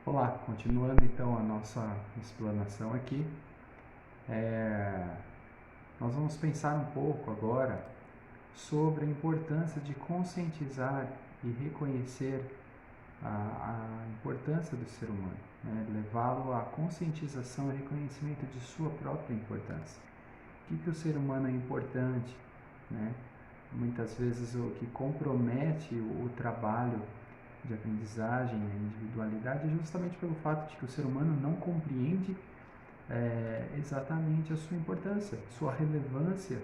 Olá, continuando então a nossa explanação aqui, nós vamos pensar um pouco agora sobre a importância de conscientizar e reconhecer a importância do ser humano, né? Levá-lo à conscientização e reconhecimento de sua própria importância. O que o ser humano é importante, né? Muitas vezes o que compromete o trabalho de aprendizagem, a individualidade, é justamente pelo fato de que o ser humano não compreende exatamente a sua importância, sua relevância,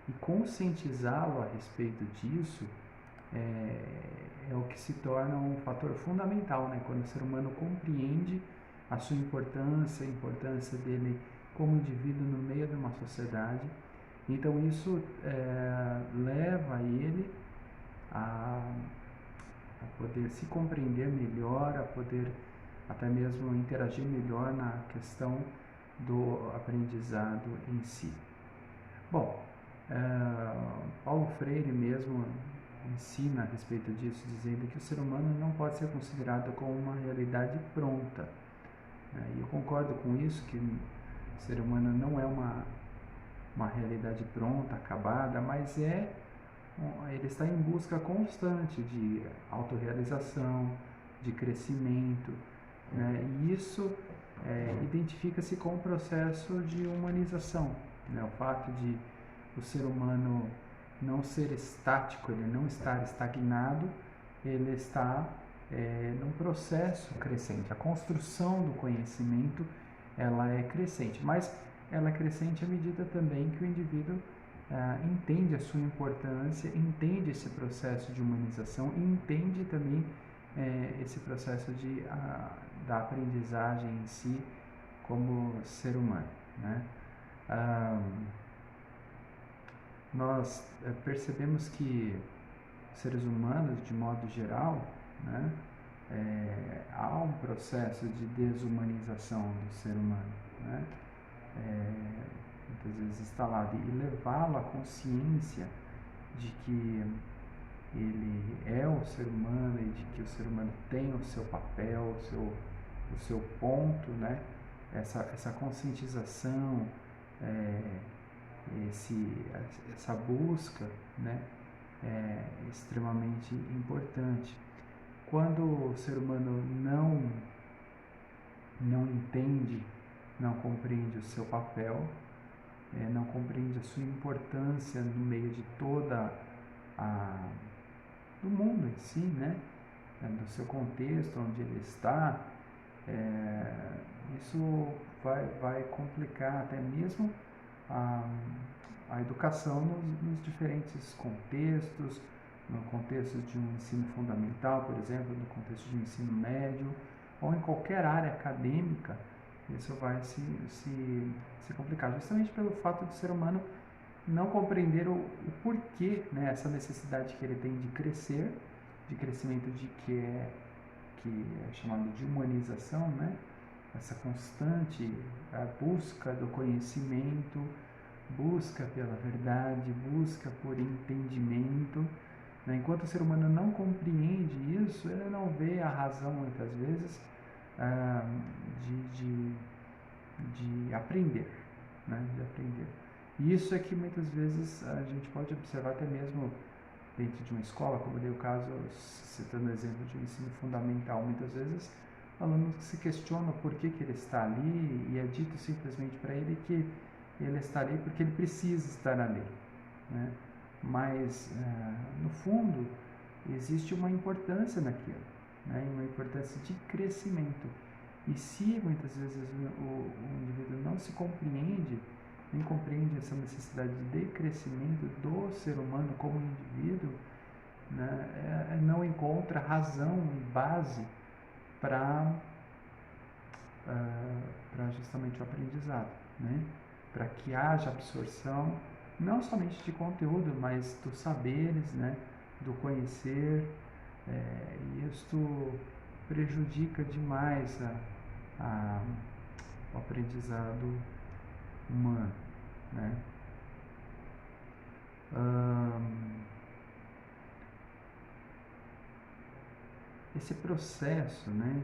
e conscientizá-lo a respeito disso é o que se torna um fator fundamental, né? Quando o ser humano compreende a sua importância, a importância dele como indivíduo no meio de uma sociedade, então isso leva ele a poder se compreender melhor, a poder até mesmo interagir melhor na questão do aprendizado em si. Bom, Paulo Freire mesmo ensina a respeito disso, dizendo que o ser humano não pode ser considerado como uma realidade pronta. E eu concordo com isso, que o ser humano não é uma realidade pronta, acabada, mas ele está em busca constante de autorrealização, de crescimento, né? E isso identifica-se com o processo de humanização, né? O fato de o ser humano não ser estático, ele não estar estagnado, ele está num processo crescente. A construção do conhecimento, ela é crescente, mas ela é crescente à medida também que o indivíduo entende a sua importância, entende esse processo de humanização e entende também esse processo da aprendizagem em si como ser humano, né? Nós percebemos que seres humanos, de modo geral, né, há um processo de desumanização do ser humano, né? Muitas vezes instalado, e levá-lo à consciência de que ele é um ser humano e de que o ser humano tem o seu papel, o seu ponto, né? Essa conscientização, essa busca, né? É extremamente importante. Quando o ser humano não entende, não compreende o seu papel, não compreende a sua importância no meio de do mundo em si, né? Do seu contexto, onde ele está, isso vai complicar até mesmo a educação nos diferentes contextos, no contexto de um ensino fundamental, por exemplo, no contexto de um ensino médio, ou em qualquer área acadêmica, isso vai se complicar, justamente pelo fato do ser humano não compreender o porquê, né, essa necessidade que ele tem de crescer, de crescimento que é chamado de humanização, né? Essa constante busca do conhecimento, busca pela verdade, busca por entendimento, né? Enquanto o ser humano não compreende isso, ele não vê a razão, muitas vezes, de aprender, né? De aprender. E isso é que muitas vezes a gente pode observar até mesmo dentro de uma escola, como dei o caso, citando o exemplo de um ensino fundamental. Muitas vezes alunos se questionam por que ele está ali e é dito simplesmente para ele que ele está ali porque ele precisa estar ali, né? Mas no fundo existe uma importância naquilo, né? Uma importância de crescimento. E se muitas vezes o indivíduo não se compreende, nem compreende essa necessidade de crescimento do ser humano como indivíduo, né, não encontra razão e base para justamente o aprendizado, né? Para que haja absorção não somente de conteúdo, mas dos saberes, né? Do conhecer, e isto prejudica demais o aprendizado humano, né? Esse processo, né,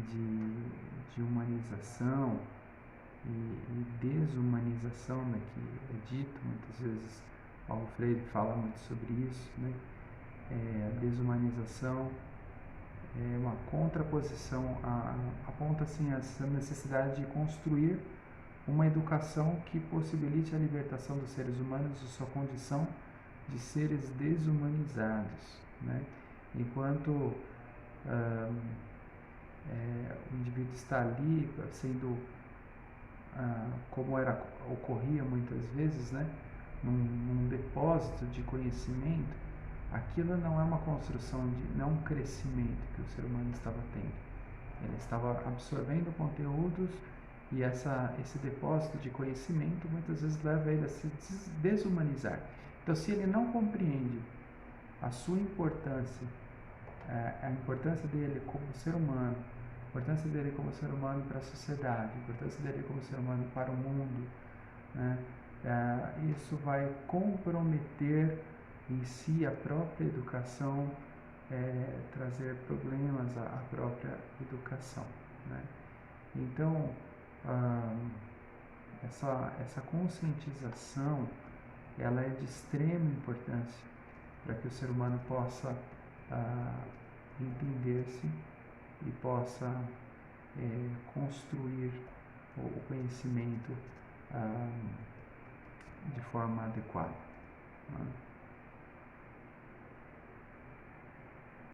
de humanização e desumanização, né, que é dito muitas vezes. Paulo Freire fala muito sobre isso, né? A desumanização é uma contraposição, aponta assim essa necessidade de construir uma educação que possibilite a libertação dos seres humanos de sua condição de seres desumanizados, né? Enquanto o indivíduo está ali sendo, como ocorria muitas vezes, né? Num depósito de conhecimento, aquilo não é uma construção, não é um crescimento que o ser humano estava tendo. Ele estava absorvendo conteúdos e esse depósito de conhecimento muitas vezes leva ele a se desumanizar. Então, se ele não compreende a sua importância, a importância dele como ser humano, a importância dele como ser humano para a sociedade, a importância dele como ser humano para o mundo, né? Isso vai comprometer em si a própria educação, trazer problemas à própria educação, né? Então, essa conscientização, ela é de extrema importância para que o ser humano possa entender-se e possa construir o conhecimento de forma adequada, né?